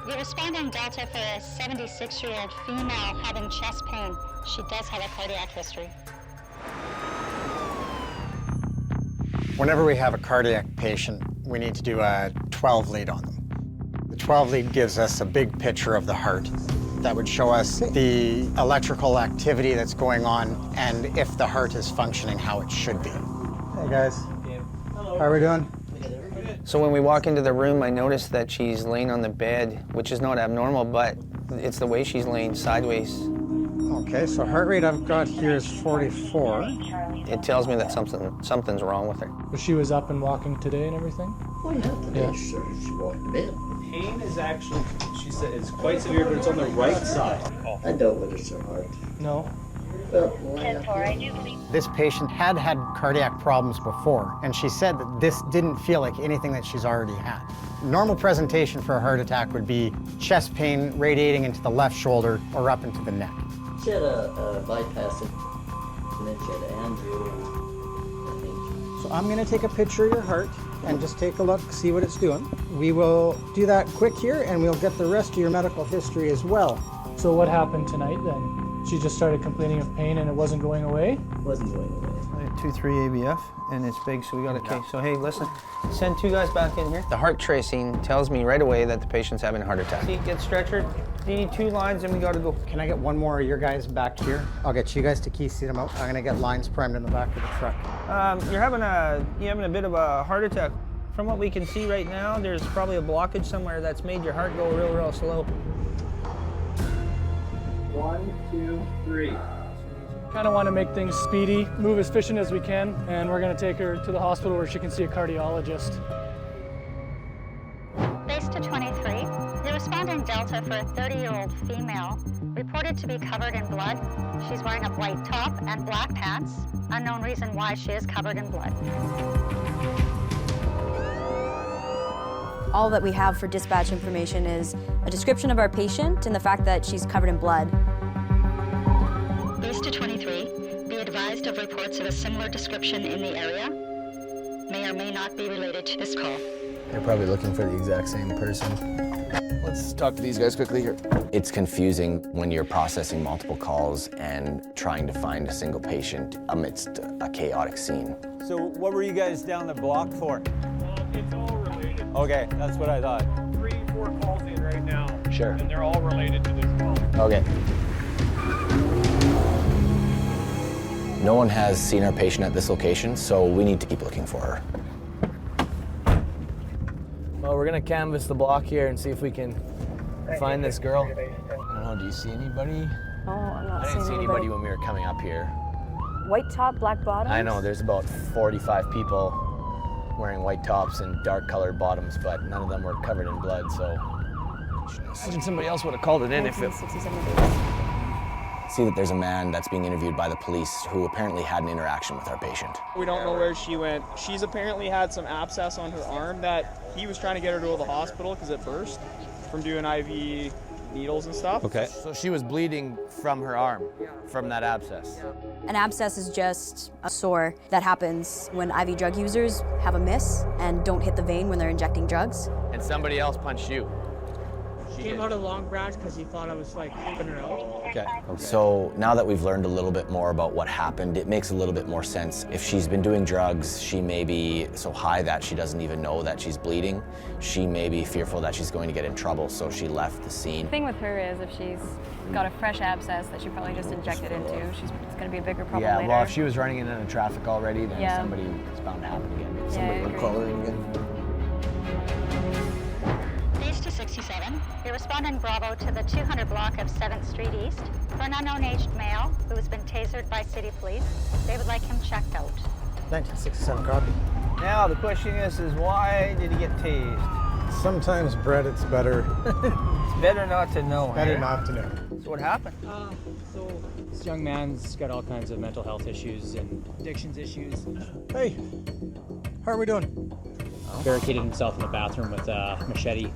You're responding Delta for a 76-year-old female having chest pain. She does have a cardiac history. Whenever we have a cardiac patient, we need to do a 12 lead on them. The 12 lead gives us a big picture of the heart. That would show us the electrical activity that's going on and if the heart is functioning how it should be. Hey guys, Hello. how are we doing? So when we walk into the room, I notice that she's laying on the bed, which is not abnormal, but it's the way she's laying sideways. Okay, so heart rate I've got here is 44. It tells me that something's wrong with her. She was up and walking today and everything? Oh yeah, today she walked a bit. Pain is actually, she said, it's quite severe, but it's on the right side. I doubt whether it's her heart. No. This patient had had cardiac problems before, and she said that this didn't feel like anything that she's already had. Normal presentation for a heart attack would be chest pain radiating into the left shoulder or up into the neck. She had a bypass and then she had an angio, I think. So I'm going to take a picture of your heart and just take a look, see what it's doing. We will do that quick here, and we'll get the rest of your medical history as well. So what happened tonight then? She just started complaining of pain and it wasn't going away? It wasn't going away. 2-3 ABF, and it's big, so we got a case. So hey, listen, send 2 guys back in here. The heart tracing tells me right away that the patient's having a heart attack. See, get stretchered. You need 2 lines, and we gotta go. Can I get one more of your guys back here? I'll get you guys to key seat them out. I'm gonna get lines primed in the back of the truck. You're having a bit of a heart attack. From what we can see right now, there's probably a blockage somewhere that's made your heart go real slow. 1, 2, 3. Kind of want to make things speedy, move as efficient as we can, and we're going to take her to the hospital where she can see a cardiologist. Base to 23. You're responding Delta for a 30-year-old female, reported to be covered in blood. She's wearing a white top and black pants. Unknown reason why she is covered in blood. All that we have for dispatch information is a description of our patient and the fact that she's covered in blood. Base to 23. Be advised of reports of a similar description in the area. May or may not be related to this call. They're probably looking for the exact same person. Let's talk to these guys quickly here. It's confusing when you're processing multiple calls and trying to find a single patient amidst a chaotic scene. So what were you guys down the block for? It's all related. Okay, that's what I thought. 3, 4 calls in right now. Sure. And they're all related to this call. Okay. No one has seen our patient at this location, so we need to keep looking for her. Well, we're gonna canvass the block here and see if we can find this girl. I don't know, do you see anybody? Oh, I'm not I didn't see anybody when we were coming up here. White top, black bottom? I know, there's about 45 people wearing white tops and dark colored bottoms, but none of them were covered in blood, so I imagine somebody else would have called it in if it... 67 See that there's a man that's being interviewed by the police who apparently had an interaction with our patient. We don't know where she went. She's apparently had some abscess on her arm that he was trying to get her to the hospital because it burst from doing IV needles and stuff. Okay. So she was bleeding from her arm, from that abscess. An abscess is just a sore that happens when IV drug users have a miss and don't hit the vein when they're injecting drugs. And somebody else punched you. Came out of Long Branch because he thought I was like flipping her out. Okay. So now that we've learned a little bit more about what happened, it makes a little bit more sense. If she's been doing drugs, she may be so high that she doesn't even know that she's bleeding. She may be fearful that she's going to get in trouble, so she left the scene. The thing with her is if she's got a fresh abscess that she probably just injected into, it's going to be a bigger problem later. Yeah, well, if she was running into traffic already, then somebody is bound to happen again. Somebody would call her in again. Base to 67. You're responding Bravo to the 200 block of 7th Street East for an unknown aged male who has been tasered by city police. They would like him checked out. 1967 copy. Now the question is why did he get tased? Sometimes, Brett, it's better. It's better not to know. Better not to know. So what happened? So this young man's got all kinds of mental health issues and addictions issues. Hey, how are we doing? Barricaded himself in the bathroom with a machete.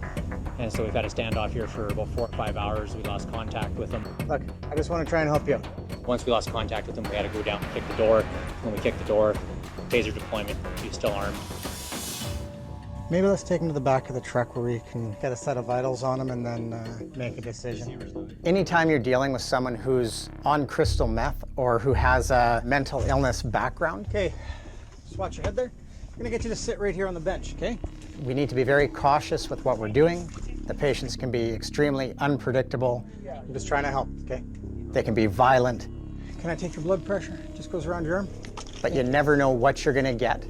And so we've had a standoff here for about 4 or 5 hours. We lost contact with him. Look, I just want to try and help you out. Once we lost contact with him, we had to go down and kick the door. When we kicked the door, taser deployment, he was still armed. Maybe let's take him to the back of the truck where we can get a set of vitals on him and then make a decision. Anytime you're dealing with someone who's on crystal meth or who has a mental illness background. Okay, just watch your head there. I'm gonna get you to sit right here on the bench, okay? We need to be very cautious with what we're doing. The patients can be extremely unpredictable. I'm just trying to help, okay? They can be violent. Can I take your blood pressure? Just goes around your arm. But you never know what you're gonna get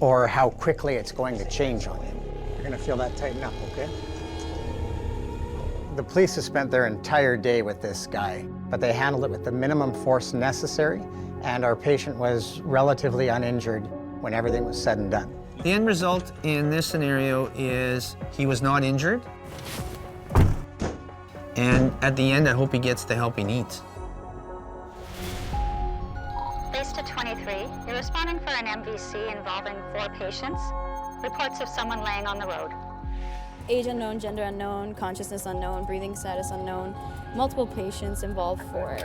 or how quickly it's going to change on you. You're gonna feel that tighten up, okay? The police have spent their entire day with this guy, but they handled it with the minimum force necessary, and our patient was relatively uninjured when everything was said and done. The end result in this scenario is he was not injured. And at the end, I hope he gets the help he needs. Base to 23, you're responding for an MVC involving 4 patients. Reports of someone laying on the road. Age unknown, gender unknown, consciousness unknown, breathing status unknown. Multiple patients involved for.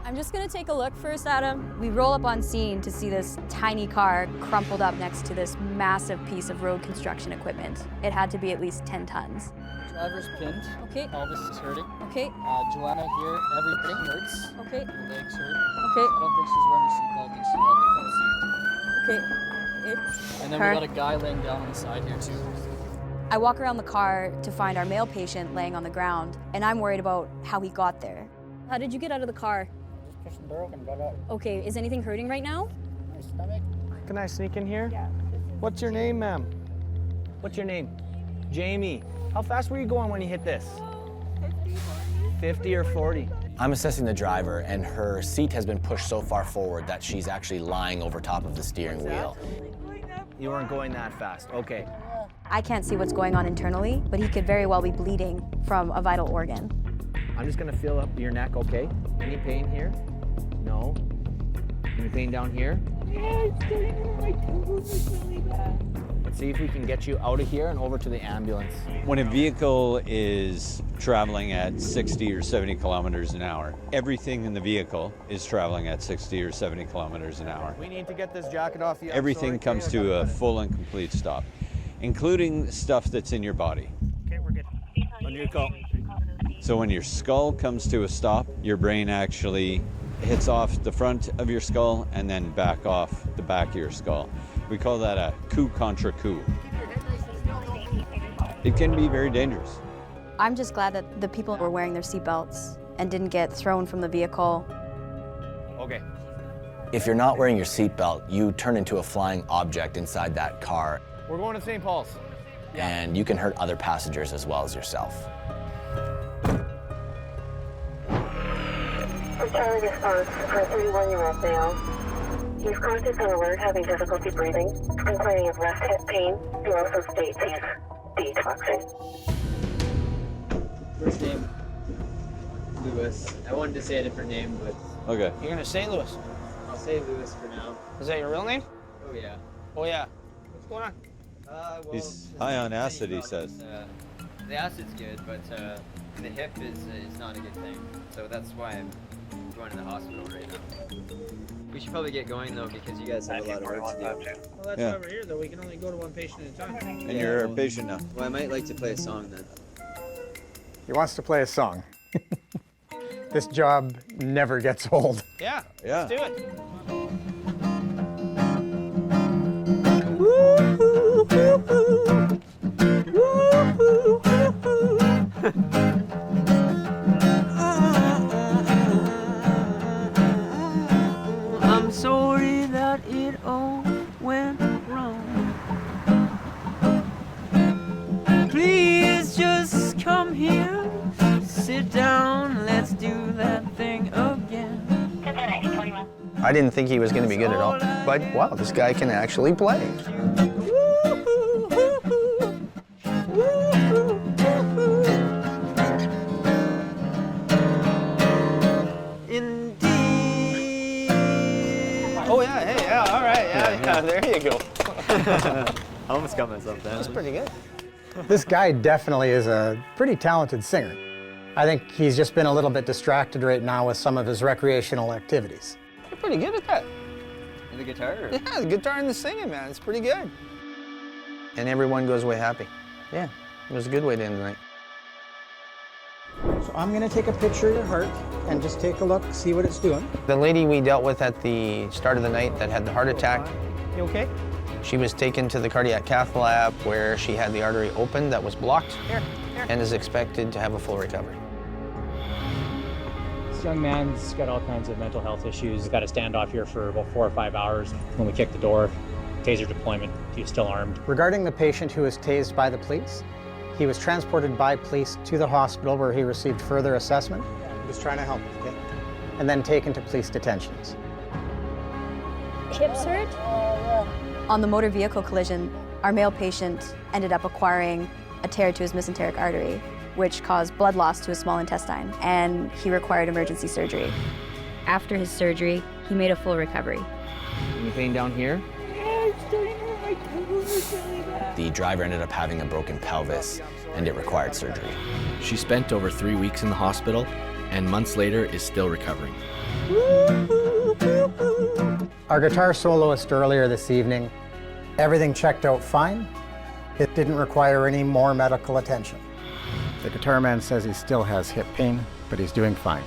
I'm just gonna take a look first at him. We roll up on scene to see this tiny car crumpled up next to this massive piece of road construction equipment. It had to be at least 10 tons. Driver's pinned. Okay. Pelvis is hurting. Okay. Joanna here, everything hurts. Okay. Her legs hurt. Okay. I don't think she's wearing her seatbelt. I think she's on the front seat. Okay. And then we got a guy laying down on the side here too. I walk around the car to find our male patient laying on the ground, and I'm worried about how he got there. How did you get out of the car? Just pushed the door open, got out. Okay, is anything hurting right now? My stomach. Can I sneak in here? Yeah. What's your name, ma'am? What's your name? Jamie. How fast were you going when you hit this? 50 or 40? I'm assessing the driver, and her seat has been pushed so far forward that she's actually lying over top of the steering wheel. You weren't going that fast. Okay. I can't see what's going on internally, but he could very well be bleeding from a vital organ. I'm just gonna feel up your neck, okay? Any pain here? No. Any pain down here? Yeah, it's starting in my toes. It's really bad. Let's see if we can get you out of here and over to the ambulance. When a vehicle is traveling at 60 or 70 kilometers an hour, everything in the vehicle is traveling at 60 or 70 kilometers an hour. We need to get this jacket off you. Everything comes to a full and complete stop, including stuff that's in your body. Okay, we're good. On your call. So when your skull comes to a stop, your brain actually hits off the front of your skull and then back off the back of your skull. We call that a coup contre coup. It can be very dangerous. I'm just glad that the people were wearing their seatbelts and didn't get thrown from the vehicle. Okay. If you're not wearing your seatbelt, you turn into a flying object inside that car, We're going to St. Paul's. and you can hurt other passengers as well as yourself. Charlie response for a 31-year-old male. He's conscious and alert, having difficulty breathing, complaining of left hip pain. He also states he's detoxing. First name, Lewis. I wanted to say a different name, but... Okay. You're gonna say Lewis. I'll say Lewis for now. Is that your real name? Oh, yeah. Oh, yeah. What's going on? Well, He's high on acid, he says. The acid's good, but the hip is not a good thing. So that's why I'm going to the hospital right now. We should probably get going, though, because you guys have a lot of work to do. Well, that's Yeah. why we're here, though. We can only go to one patient at a time. And you're a patient now. Well, I might like to play a song then. He wants to play a song. This job never gets old. Yeah. Yeah. Let's do it. I'm sorry that it all went wrong. Please just come here, sit down, let's do that thing again. I didn't think he was gonna be good at all. But wow, this guy can actually play. Oh yeah, hey, yeah, all right, yeah, there you go. I almost got myself down. That's pretty good. This guy definitely is a pretty talented singer. I think he's just been a little bit distracted right now with some of his recreational activities. You're pretty good at that. And the guitar? Or? Yeah, the guitar and the singing, man. It's pretty good. And everyone goes away happy. Yeah, it was a good way to end the night. So I'm gonna take a picture of your heart and just take a look, see what it's doing. The lady we dealt with at the start of the night that had the heart attack, You okay? she was taken to the cardiac cath lab where she had the artery opened that was blocked and is expected to have a full recovery. This young man's got all kinds of mental health issues. He's got to stand off here for about 4 or 5 hours. When we kick the door, taser deployment, he's still armed. Regarding the patient who was tased by the police, he was transported by police to the hospital where he received further assessment. Just trying to help, okay? And then taken to police detentions. Hips hurt? On the motor vehicle collision, our male patient ended up acquiring a tear to his mesenteric artery, which caused blood loss to his small intestine, and he required emergency surgery. After his surgery, he made a full recovery. Any pain down here? The driver ended up having a broken pelvis, and it required surgery. She spent over 3 weeks in the hospital, and months later is still recovering. Our guitar soloist earlier this evening, everything checked out fine. It didn't require any more medical attention. The guitar man says he still has hip pain, but he's doing fine.